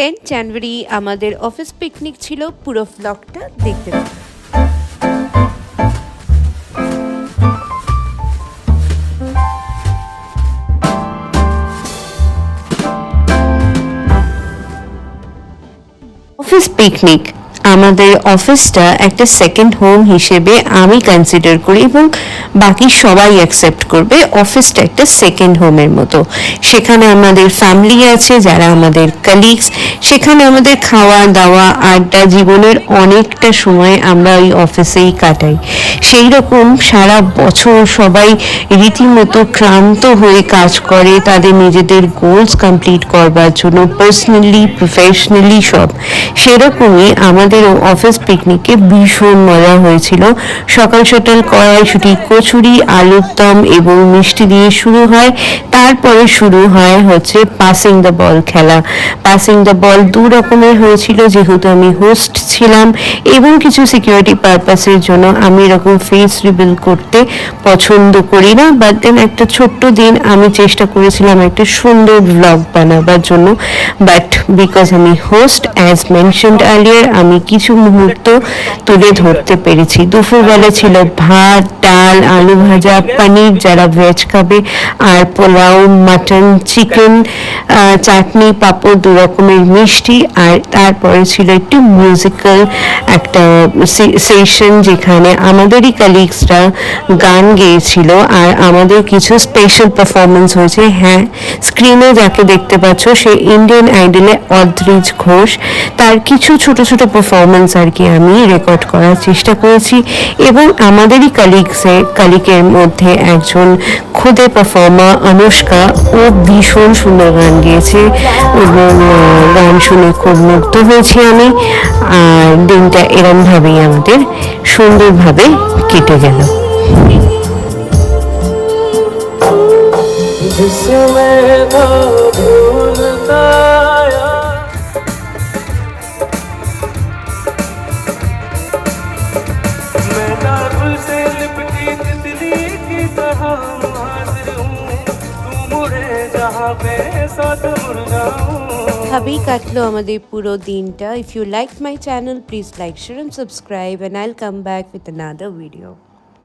10 জানুয়ারি আমাদের office picnic ছিল, পুরো ব্লগটা দেখতে পাবেন। অফিস পিকনিক আমাদের অফিসটা একটা সেকেন্ড হোম হিসেবে আমি কনসিডার করি এবং বাকি সবাই অ্যাকসেপ্ট করবে। অফিসটা একটা সেকেন্ড হোমের মতো। সেখানে আমাদের ফ্যামিলি আছে যারা আমাদের কালিগস, সেখানে আমাদের খাওয়া দাওয়া আড্ডা, জীবনের অনেকটা সময় আমরা ওই অফিসেই কাটাই। সেই রকম সারা বছর সবাই রীতিমতো ক্লান্ত হয়ে কাজ করে তাদের নিজেদের গোলস কমপ্লিট করবার জন্য, পার্সোনালি প্রফেশনালি সব। সেরকমই আমাদের অফিস পিকনিকে ভীষণ মজা হয়েছিল। সকাল সকাল কড়াইশুঁটি, কচুরি, আলুর দম এবং মিষ্টি দিয়ে শুরু হয়। তারপরে শুরু হয় হচ্ছে পাসিং দ্য বল খেলা। পাসিং দ্য বল দু রকমের হয়েছিল, যেহেতু আমি হোস্ট ছিলাম এবং কিছু সিকিউরিটি পারপাসের জন্য আমি এরকম ফেস রিভিল করতে পছন্দ করি না। বাট দেন একটা ছোট্ট দিন আমি চেষ্টা করেছিলাম একটা সুন্দর ব্লগ বানাবার জন্য, বাট বিকজ আমি হোস্ট, অ্যাজ মেনশনড আর্লিয়ার, আমি কিছু মুহূর্ত তুলে ধরতে পেরেছি। দুপুরবেলা ছিল ভাত, ডাল, আলু ভাজা, পনির যারা ভেজ খাবে, আর পোলাও, মাটন, চিকেন, চাটনি, পাঁপড়, দু রকমের মিষ্টি। আর তারপরে ছিল একটু মিউজিক্যাল একটা সেশন, যেখানে আমাদেরই কালিগসরা গান গেয়েছিল আর আমাদের কিছু স্পেশাল পারফরমেন্স হয়েছে। হ্যাঁ, স্ক্রিনে যাকে দেখতে পাচ্ছ সে ইন্ডিয়ান আইডলে অদ্রিজ ঘোষ, তার কিছু ছোট ছোট পারফরমেন্স আর কি আমি রেকর্ড করার চেষ্টা করেছি। এবং আমাদেরই কালিকের মধ্যে একজন খুদে পারফর্মার অনুষ্কা, ও ভীষণ সুন্দর গান গেয়েছে এবং গান শুনে খুব মুগ্ধ হয়েছি আমি। আর দিনটা এরমভাবেই আমাদের সুন্দরভাবে কেটে গেল। ভাবেই কাটলো আমাদের পুরো দিনটা। If you like my channel, please like, share and subscribe, and I'll come back with another video.